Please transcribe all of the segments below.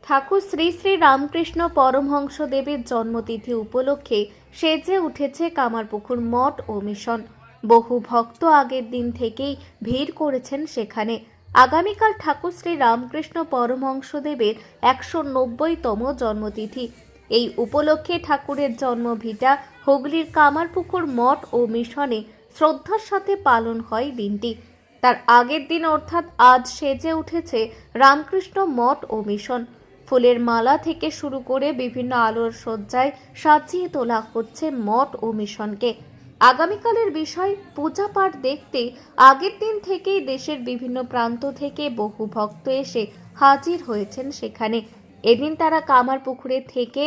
ঠাকুর শ্রী শ্রী রামকৃষ্ণ পরমহংসদেবের জন্মতিথি উপলক্ষে সেজে উঠেছে কামারপুকুর মঠ ও মিশন। বহু ভক্ত আগের দিন থেকেই ভিড় করেছেন সেখানে। আগামীকাল ঠাকুর শ্রী রামকৃষ্ণ পরমহংসদেবের 190তম জন্মতিথি। এই উপলক্ষে ঠাকুরের জন্মভিটা হুগলির কামারপুকুর মঠ ও মিশনে শ্রদ্ধার সাথে পালন হয় দিনটি। তার আগের দিন অর্থাৎ আজ সেজে উঠেছে রামকৃষ্ণ মঠ ও মিশন। ফুলের মালা থেকে শুরু করে বিভিন্ন আলোর সজ্জায় সাজিয়ে তোলা হচ্ছে মঠ ও মিশনকে। আগামীকালের বিষয় পূজা পাঠ দেখতে আগের দিন থেকেই দেশের বিভিন্ন প্রান্ত থেকে বহু ভক্ত এসে হাজির হয়েছেন সেখানে। এদিন তারা কামারপুকুরে থেকে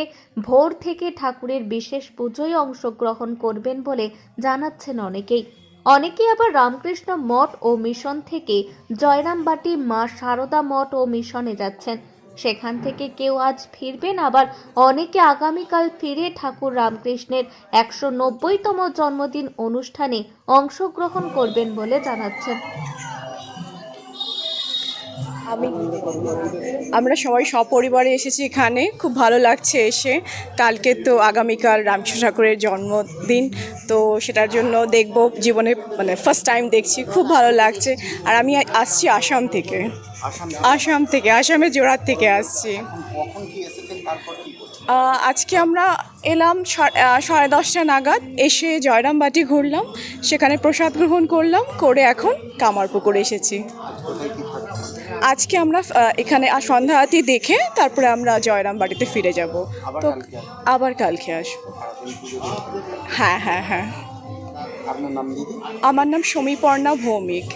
ভোর থেকে ঠাকুরের বিশেষ পুজোয় অংশগ্রহণ করবেন বলে জানাচ্ছেন অনেকেই। অনেকেই আবার রামকৃষ্ণ মঠ ও মিশন থেকে জয়রামবাটি মা সারদা মঠ ও মিশনে যাচ্ছেন। সেখান থেকে কেউ আজ ফিরবেন, আবার অনেকে আগামীকাল ফিরে ঠাকুর রামকৃষ্ণের 190তম জন্মদিন অনুষ্ঠানে অংশগ্রহণ করবেন বলে জানাচ্ছেন। আমরা সবাই সপরিবারে এসেছি এখানে, খুব ভালো লাগছে এসে। কালকে তো আগামীকাল রামকৃষ্ণ ঠাকুরের জন্মদিন, তো সেটার জন্য দেখব, জীবনে মানে ফার্স্ট টাইম দেখছি, খুব ভালো লাগছে। আর আমি আসছি আসামের জোড়ার থেকে আসছি। আজকে আমরা এলাম 10:30 নাগাদ, এসে জয়রামবাটি ঘুরলাম, সেখানে প্রসাদ গ্রহণ করলাম, করে এখন কামারপুকুর এসেছি। আজকে আমরা এখানে সন্ধ্যা আরতি দেখে তারপরে আমরা জয়রামবাটিতে ফিরে যাব। তো আবার কালকে আসবো। হ্যাঁ। আমার নাম সমীপর্ণা ভৌমিক।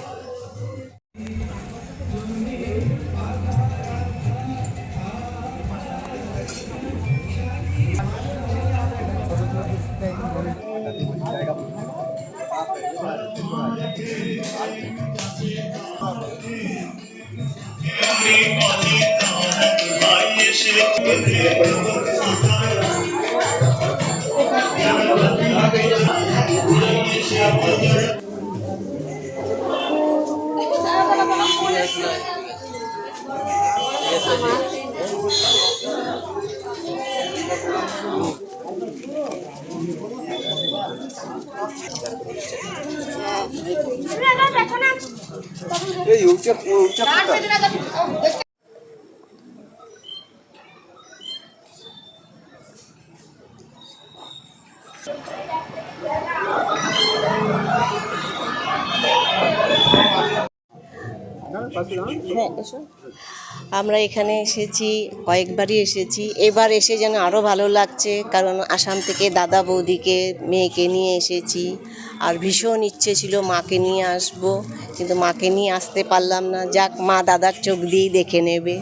আমরা এখানে এসেছি, কয়েকবারই এসেছি। এবার এসে যেন আরও ভালো লাগছে, কারণ আসাম থেকে দাদা বৌদিকে মেয়েকে নিয়ে এসেছি। আর ভীষণ ইচ্ছে ছিল মাকে নিয়ে আসব, কিন্তু মাকে নিয়ে আসতে পারলাম না। যাক, মা দাদার চোখ দিয়েই দেখে নেবে।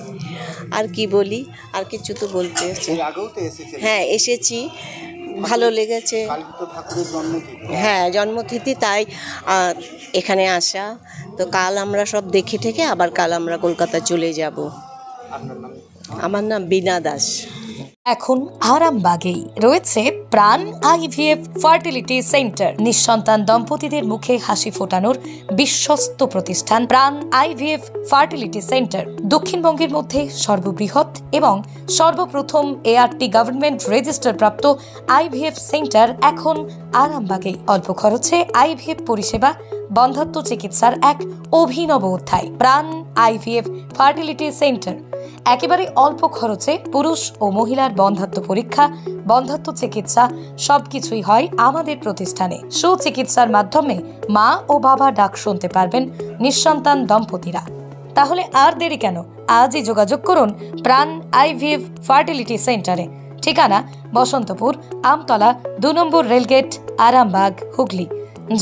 আর কি বলি, আর কিছু তো বলতে আছে। হ্যাঁ, এসেছি, ভালো লেগেছে। হ্যাঁ, জন্মতিথি, তাই এখানে আসা। তো কাল আমরা সব দেখে ঠেকে আবার কাল আমরা কলকাতা চলে যাব। আমার নাম বীণা দাস। এখন আরামবাগেই রয়েছে প্রাণ আইভিএফ ফার্টিলিটি সেন্টার। নিঃসন্তান দম্পতিদের মুখে হাসি ফোটানোর বিশ্বস্ত প্রতিষ্ঠান প্রাণ আইভিএফ ফার্টিলিটি সেন্টার। দক্ষিণবঙ্গের মধ্যে সর্ববৃহৎ এবং সর্বপ্রথম এআরটি গভর্নমেন্ট রেজিস্টার প্রাপ্ত আইভিএফ সেন্টার এখন আরামবাগেই। অল্প খরচে আইভিএফ পরিষেবা, বন্ধ্যাত্ব চিকিৎসার এক অভিনব অধ্যায়। প্রাণ আইভিএফ ফার্টিলিটি সেন্টার একেবারে অল্প খরচে পুরুষ ও মহিলার বন্ধ্যাত্ব পরীক্ষা, বন্ধ্যাত্ব চিকিৎসা সবকিছুই হয় আমাদের প্রতিষ্ঠানে। সুচিকিৎসার মাধ্যমে মা ও বাবা ডাক শুনতে পারবেন নিঃসন্তান দম্পতিরা। তাহলে আর দেরি কেন, আজই যোগাযোগ করুন প্রাণ আইভিএফ ফার্টিলিটি সেন্টারে। ঠিকানা বসন্তপুর, আমতলা, 2 নম্বর রেলগেট, আরামবাগ, হুগলি।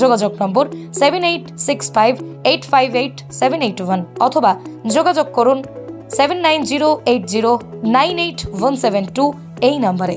যোগাযোগ নম্বর 7865858781 অথবা যোগাযোগ করুন 7908098172 এই নম্বরে।